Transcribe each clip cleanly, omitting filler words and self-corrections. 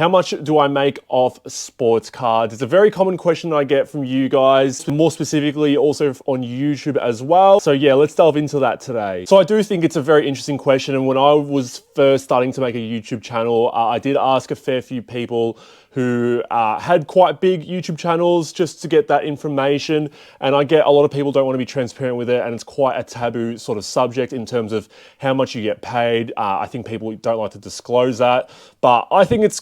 How much do I make off sports cards? It's a very common question I get from you guys, more specifically also on YouTube as well. So yeah, let's delve into that today. So I do think it's a very interesting question. And when I was first starting to make a YouTube channel, I did ask a fair few people who had quite big YouTube channels just to get that information. And I get a lot of people don't want to be transparent with it, and it's quite a taboo sort of subject in terms of how much you get paid. I think people don't like to disclose that, but I think it's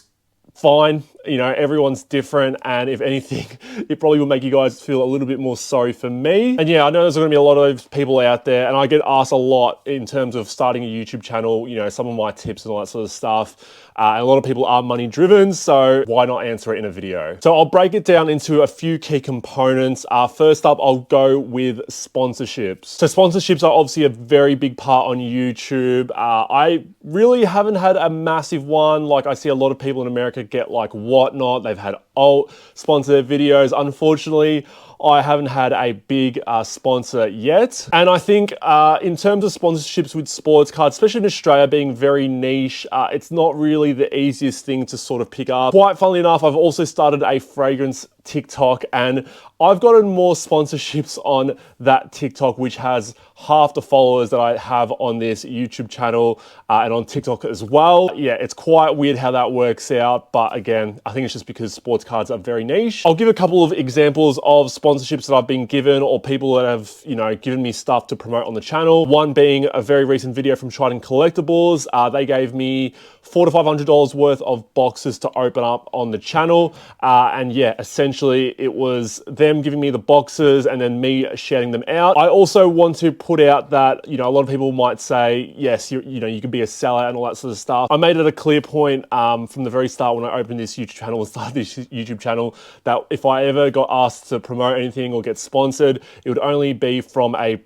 fine. You know, everyone's different, and if anything, it probably will make you guys feel a little bit more sorry for me. And yeah, I know there's going to be a lot of people out there, and I get asked a lot in terms of starting a YouTube channel, you know, some of my tips and all that sort of stuff. And a lot of people are money driven, so why not answer it in a video? So I'll break it down into a few key components. First up, I'll go with sponsorships. So sponsorships are obviously a very big part on YouTube. I really haven't had a massive one. Like, I see a lot of people in America get like Whatnot. They've had alt sponsor videos. Unfortunately, I haven't had a big sponsor yet. And I think in terms of sponsorships with sports cards, especially in Australia being very niche, it's not really the easiest thing to sort of pick up. Quite funnily enough, I've also started a fragrance TikTok, and I've gotten more sponsorships on that TikTok, which has half the followers that I have on this YouTube channel and on TikTok as well. Yeah, it's quite weird how that works out, but again, I think it's just because sports cards are very niche. I'll give a couple of examples of sponsorships that I've been given, or people that have, you know, given me stuff to promote on the channel. One being a very recent video from Trident Collectibles. They gave me $400 to $500 worth of boxes to open up on the channel. And yeah, essentially it was them giving me the boxes and then me shouting them out. I also want to put out that, you know, a lot of people might say, yes, you know, you could be a seller and all that sort of stuff. I made it a clear point from the very start when I opened this YouTube channel and started this YouTube channel that if I ever got asked to promote anything or get sponsored, it would only be from a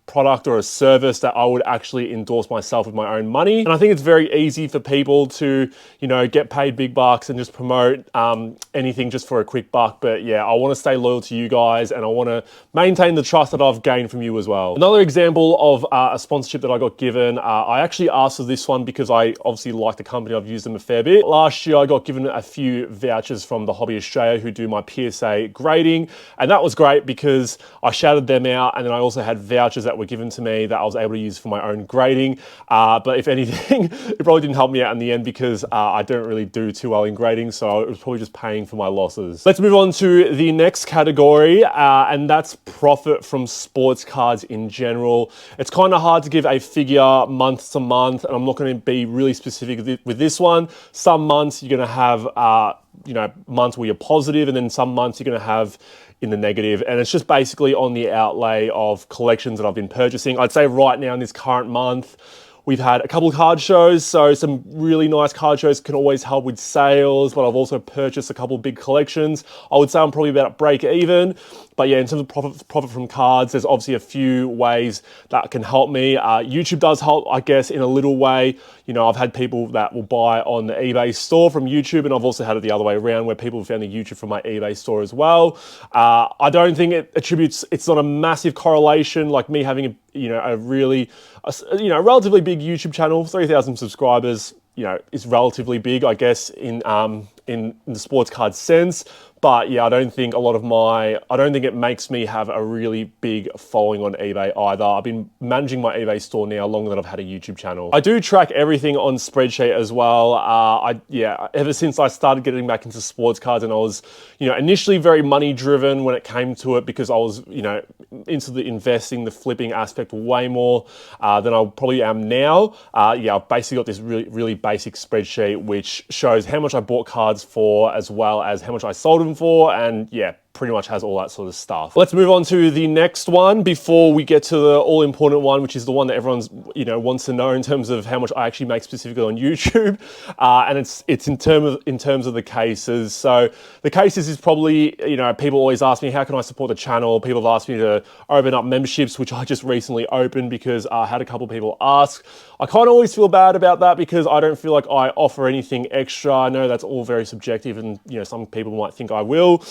product or a service that I would actually endorse myself with my own money. And I think it's very easy for people to, you know, get paid big bucks and just promote anything just for a quick buck. But yeah, I want to stay loyal to you guys, and I want to maintain the trust that I've gained from you as well. Another example of a sponsorship that I got given, I actually asked for this one because I obviously like the company. I've used them a fair bit. Last year, I got given a few vouchers from the Hobby Australia who do my PSA grading. And that was great because I shouted them out, and then I also had vouchers that were given to me that I was able to use for my own grading. But if anything, it probably didn't help me out in the end because I don't really do too well in grading, so it was probably just paying for my losses. Let's move on to the next category, and that's profit from sports cards in general. It's kind of hard to give a figure month to month, and I'm not going to be really specific with this one. Some months you're going to have you know, months where you're positive, and then some months you're going to have in the negative, and it's just basically on the outlay of collections that I've been purchasing. I'd say right now in this current month, we've had a couple of card shows, so some really nice card shows can always help with sales, but I've also purchased a couple of big collections. I would say I'm probably about break even. But yeah, in terms of profit from cards, there's obviously a few ways that can help me. YouTube does help, I guess, in a little way. You know, I've had people that will buy on the eBay store from YouTube, and I've also had it the other way around where people have found the YouTube from my eBay store as well. I don't think it attributes, it's not a massive correlation like me having a relatively big YouTube channel, 3,000 subscribers, you know, is relatively big, I guess, in the sports card sense. But yeah, I don't think it makes me have a really big following on eBay either. I've been managing my eBay store now longer than I've had a YouTube channel. I do track everything on spreadsheet as well. Ever since I started getting back into sports cards, and I was, you know, initially very money driven when it came to it because I was, you know, into the investing, the flipping aspect way more than I probably am now. I've basically got this really basic spreadsheet which shows how much I bought cards for as well as how much I sold them for, and yeah, pretty much has all that sort of stuff. Let's move on to the next one before we get to the all-important one, which is the one that everyone's, you know, wants to know in terms of how much I actually make specifically on YouTube, and it's in terms of the cases. So the cases is probably, you know, people always ask me, how can I support the channel? People have asked me to open up memberships, which I just recently opened because I had a couple of people ask. I kind of always feel bad about that because I don't feel like I offer anything extra. I know that's all very subjective, and you know, some people might think I will.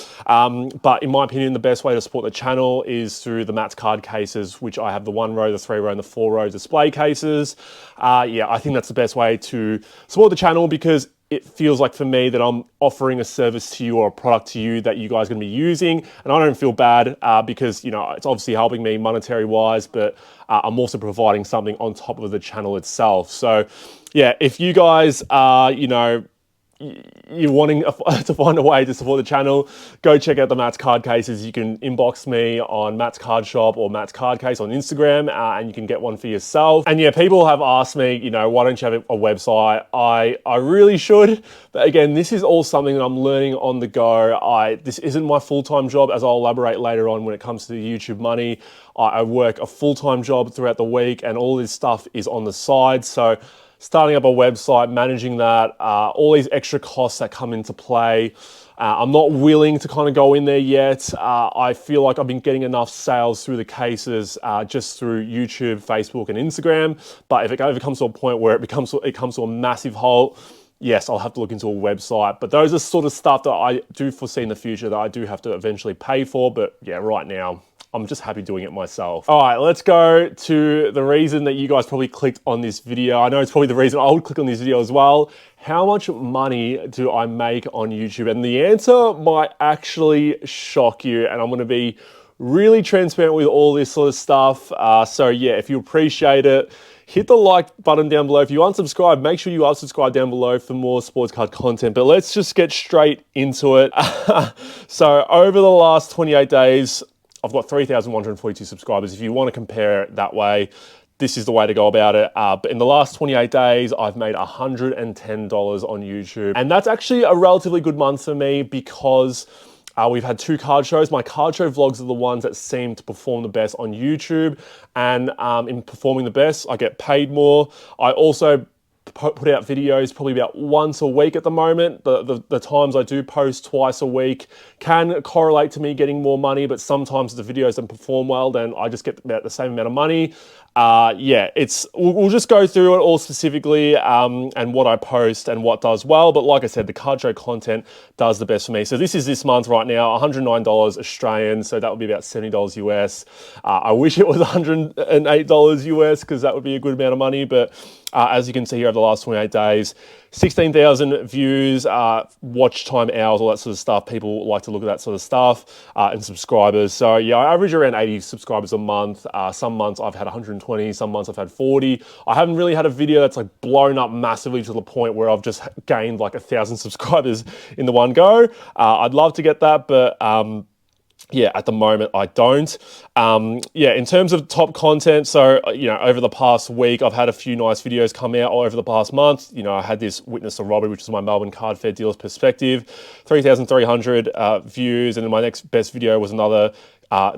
But in my opinion, the best way to support the channel is through the Matt's card cases, which I have the 1 row, the 3 row, and the 4 row display cases. I think that's the best way to support the channel because it feels like for me that I'm offering a service to you or a product to you that you guys are going to be using. And I don't feel bad because, you know, it's obviously helping me monetary wise, but I'm also providing something on top of the channel itself. So yeah, if you guys are, you know, you're wanting to find a way to support the channel, go check out the Matt's Card Cases. You can inbox me on Matt's Card Shop or Matt's Card Case on Instagram, and you can get one for yourself. And yeah, people have asked me, you know, why don't you have a website? I really should, but again, this is all something that I'm learning on the go. This isn't my full-time job, as I'll elaborate later on when it comes to the YouTube money. I work a full-time job throughout the week, and all this stuff is on the side. So starting up a website, managing that, all these extra costs that come into play. I'm not willing to kind of go in there yet. I feel like I've been getting enough sales through the cases just through YouTube, Facebook, and Instagram. But if it ever comes to a point where it comes to a massive halt, yes, I'll have to look into a website. But those are sort of stuff that I do foresee in the future that I do have to eventually pay for. But yeah, right now, I'm just happy doing it myself. All right, let's go to the reason that you guys probably clicked on this video. I know it's probably the reason I would click on this video as well. How much money do I make on YouTube? And the answer might actually shock you. And I'm gonna be really transparent with all this sort of stuff. So yeah, if you appreciate it, hit the like button down below. If you unsubscribe, make sure you are subscribed down below for more sports card content. But let's just get straight into it. So over the last 28 days, I've got 3,142 subscribers. If you want to compare it that way, this is the way to go about it. But in the last 28 days, I've made $110 on YouTube. And that's actually a relatively good month for me because we've had 2 card shows. My card show vlogs are the ones that seem to perform the best on YouTube. And in performing the best, I get paid more. I also put out videos probably about once a week at the moment. The times I do post twice a week can correlate to me getting more money, but sometimes the videos don't perform well, then I just get about the same amount of money. Yeah, we'll just go through it all specifically and what I post and what does well. But like I said, the card show content does the best for me. So this is this month right now, $109 Australian. So that would be about $70 US. I wish it was $108 US because that would be a good amount of money. But as you can see here over the last 28 days, 16,000 views, watch time hours, all that sort of stuff. People like to look at that sort of stuff and subscribers. So yeah, I average around 80 subscribers a month. Some months I've had 120, some months I've had 40. I haven't really had a video that's like blown up massively to the point where I've just gained like 1,000 subscribers in the one go. I'd love to get that, but yeah, at the moment I don't. Yeah, in terms of top content, so, you know, over the past week, I've had a few nice videos come out, or over the past month. You know, I had this Witness a Robbery, which is my Melbourne Card Fair Dealer's Perspective, 3,300 views. And then my next best video was another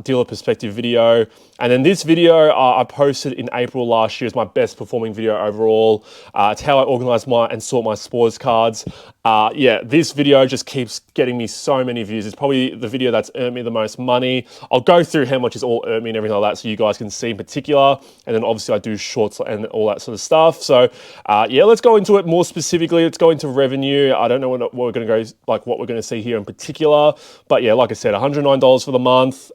dealer perspective video. And then this video I posted in April last year is my best performing video overall. It's how I organize and sort my sports cards. Yeah, this video just keeps getting me so many views. It's probably the video that's earned me the most money. I'll go through how much it's all earned me and everything like that so you guys can see in particular. And then obviously I do shorts and all that sort of stuff. So yeah, let's go into it more specifically. Let's go into revenue. I don't know what we're going to go, like what we're going to see here in particular. But yeah, like I said, $109 for the month.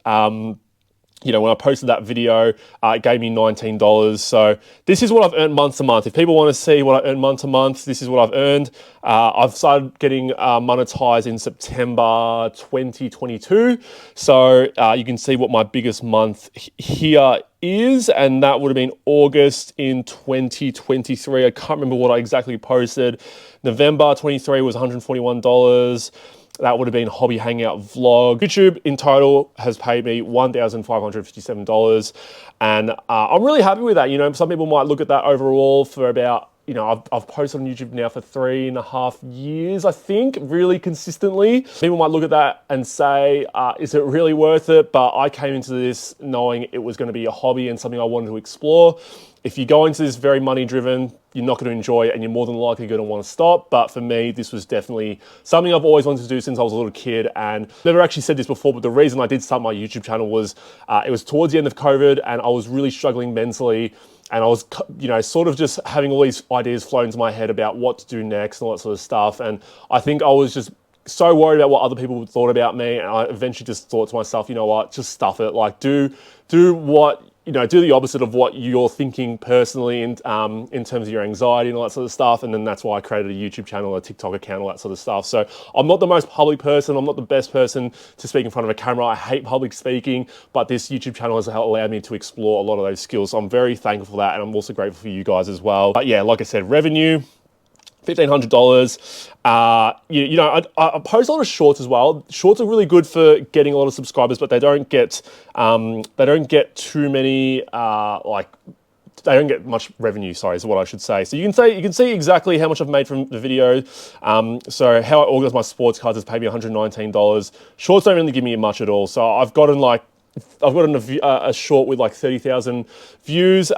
You know, when I posted that video, it gave me $19. So this is what I've earned month to month. If people want to see what I earn month to month, this is what I've earned. I've started getting monetized in September 2022. So you can see what my biggest month here is, and that would have been August in 2023. I can't remember what I exactly posted. November 23 was $141. That would have been Hobby Hangout Vlog. YouTube in total has paid me $1,557. And I'm really happy with that. You know, some people might look at that overall for about, you know, I've posted on YouTube now for 3.5 years, I think, really consistently. People might look at that and say, is it really worth it? But I came into this knowing it was going to be a hobby and something I wanted to explore. If you go into this very money driven, you're not going to enjoy it and you're more than likely going to want to stop. But for me, this was definitely something I've always wanted to do since I was a little kid. And I've never actually said this before, but the reason I did start my YouTube channel was it was towards the end of COVID and I was really struggling mentally. And I was, you know, sort of just having all these ideas flow into my head about what to do next and all that sort of stuff. And I think I was just so worried about what other people thought about me. And I eventually just thought to myself, you know what, just stuff it. Like do what you know, do the opposite of what you're thinking personally in terms of your anxiety and all that sort of stuff. And then that's why I created a YouTube channel, a TikTok account, all that sort of stuff. So I'm not the most public person. I'm not the best person to speak in front of a camera. I hate public speaking, but this YouTube channel has allowed me to explore a lot of those skills. So I'm very thankful for that. And I'm also grateful for you guys as well. But yeah, like I said, revenue, $1,500. You know, I post a lot of shorts as well. Shorts are really good for getting a lot of subscribers, but they don't get too many they don't get much revenue, sorry, is what I should say. So you can see exactly how much I've made from the video. So how I organize my sports cards has paid me $119. Shorts don't really give me much at all. So I've gotten a short with like 30,000 views.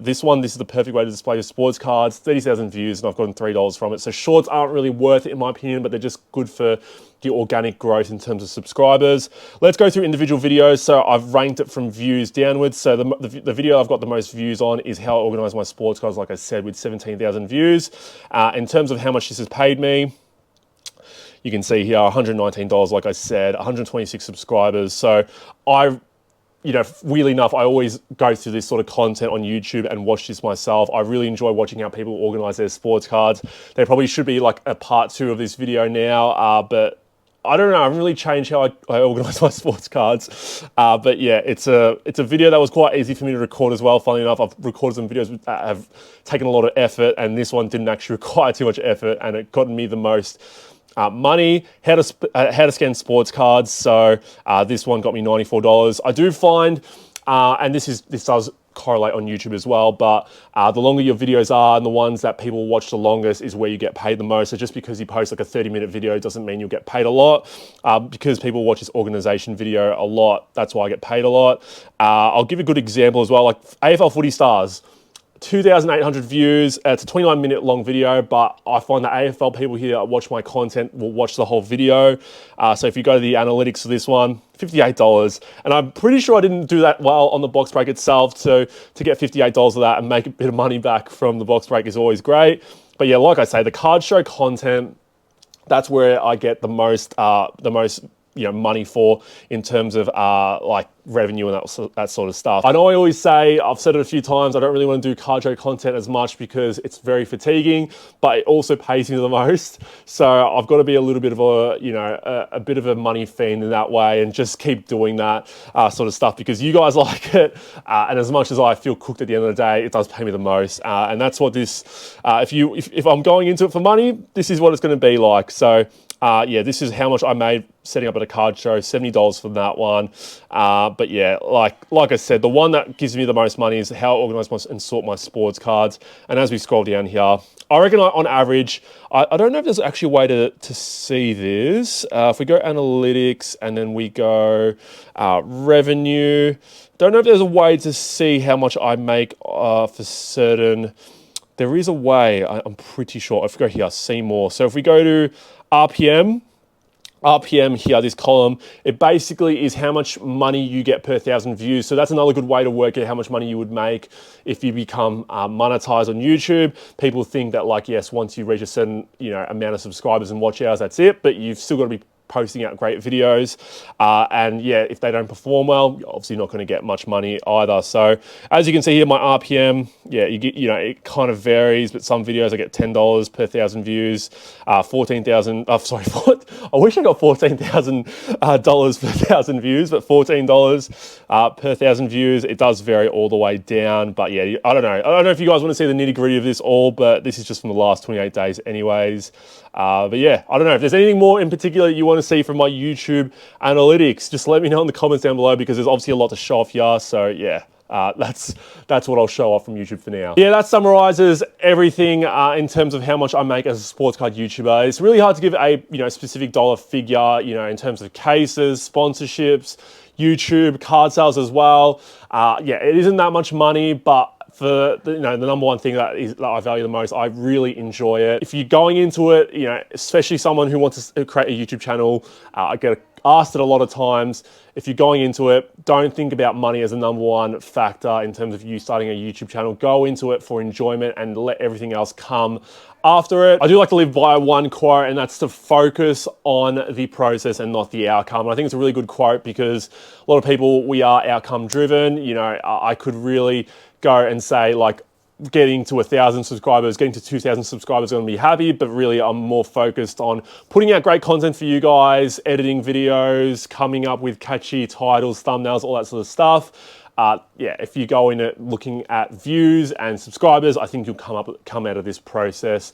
This one. This is the perfect way to display your sports cards. 30,000 views, and I've gotten $3 from it. So shorts aren't really worth it in my opinion, but they're just good for the organic growth in terms of subscribers. Let's go through individual videos. So I've ranked it from views downwards. So the video I've got the most views on is how I organize my sports cards, like I said, with 17,000 views. In terms of how much this has paid me, you can see here, $119, like I said, 126 subscribers. So you know, weirdly enough, I always go through this sort of content on YouTube and watch this myself. I really enjoy watching how people organize their sports cards. There probably should be like a part 2 of this video now, but I don't know, I haven't really changed how I organize my sports cards. But yeah, it's a video that was quite easy for me to record as well. Funnily enough, I've recorded some videos that have taken a lot of effort, and this one didn't actually require too much effort, and it got me the most money. How to scan sports cards. So this one got me $94. I do find, and this does correlate on YouTube as well, but the longer your videos are and the ones that people watch the longest is where you get paid the most. So just because you post like a 30-minute video doesn't mean you'll get paid a lot. Because people watch this organization video a lot, that's why I get paid a lot. I'll give a good example as well, like AFL Footy Stars. 2,800 views. It's a 29-minute long video, but I find that AFL people here that watch my content will watch the whole video. So if you go to the analytics for this one, $58. And I'm pretty sure I didn't do that well on the box break itself. So to get $58 of that and make a bit of money back from the box break is always great. But yeah, like I say, the card show content, that's where I get the most money for in terms of like revenue and that sort of stuff. I know I always say, I've said it a few times, I don't really want to do card show content as much because it's very fatiguing, but it also pays me the most. So I've got to be a little bit of a bit of a money fiend in that way and just keep doing that sort of stuff because you guys like it. And as much as I feel cooked at the end of the day, it does pay me the most. And that's what this, if I'm going into it for money, this is what it's going to be like. So yeah, this is how much I made setting up at a card show, $70 for that one. But yeah, like I said, the one that gives me the most money is how I organize and sort my sports cards. And as we scroll down here, I reckon on average, I don't know if there's actually a way to see this. If we go analytics and then we go revenue, don't know if there's a way to see how much I make for certain. There is a way, I'm pretty sure. If we go here, see more. So if we go to RPM here, this column, it basically is how much money you get per 1,000 views. So that's another good way to work out how much money you would make if you become monetized on YouTube. People think that like, yes, once you reach a certain amount of subscribers and watch hours, that's it, but you've still got to be posting out great videos. And yeah, if they don't perform well, you're obviously not going to get much money either. So as you can see here, my RPM, yeah, you get, it kind of varies, but some videos I get $10 per 1,000 views, 14,000, sorry, I wish I got $14,000 per 1,000 views, but $14 per 1,000 views. It does vary all the way down, but yeah, I don't know if you guys want to see the nitty gritty of this all, but this is just from the last 28 days anyways. But yeah, I don't know if there's anything more in particular that you want to see from my YouTube analytics. Just let me know in the comments down below because there's obviously a lot to show off here. So yeah, that's what I'll show off from YouTube for now. Yeah, that summarizes everything in terms of how much I make as a sports card YouTuber. It's really hard to give a specific dollar figure, in terms of cases, sponsorships, YouTube, card sales as well. Yeah, it isn't that much money, but for the number one thing that I value the most, I really enjoy it. If you're going into it, especially someone who wants to create a YouTube channel, I get asked it a lot of times. If you're going into it, don't think about money as a number one factor in terms of you starting a YouTube channel. Go into it for enjoyment and let everything else come after it. I do like to live by one quote, and that's to focus on the process and not the outcome. And I think it's a really good quote because a lot of people, we are outcome driven. You know, I could really go and say like, getting to 1,000 subscribers, getting to 2,000 subscribers, I'm gonna be happy, but really I'm more focused on putting out great content for you guys, editing videos, coming up with catchy titles, thumbnails, all that sort of stuff. Yeah, if you go in it looking at views and subscribers, I think you'll come out of this process,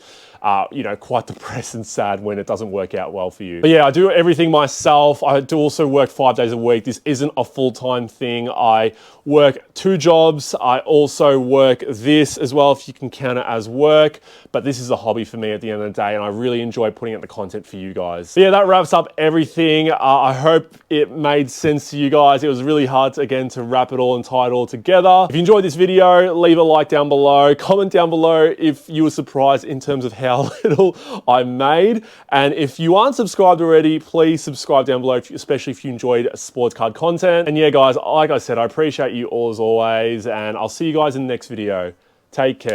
you know, quite depressed and sad when it doesn't work out well for you. But yeah, I do everything myself. I do also work 5 days a week. This isn't a full-time thing. I work 2 jobs. I also work this as well, if you can count it as work. But this is a hobby for me at the end of the day, and I really enjoy putting out the content for you guys. So yeah, that wraps up everything. I hope it made sense to you guys. It was really hard, again, to wrap it all and tie it all together. If you enjoyed this video, leave a like down below. Comment down below if you were surprised in terms of how little I made. And if you aren't subscribed already, please subscribe down below, especially if you enjoyed sports card content. And yeah, guys, like I said, I appreciate you all as always, and I'll see you guys in the next video. Take care.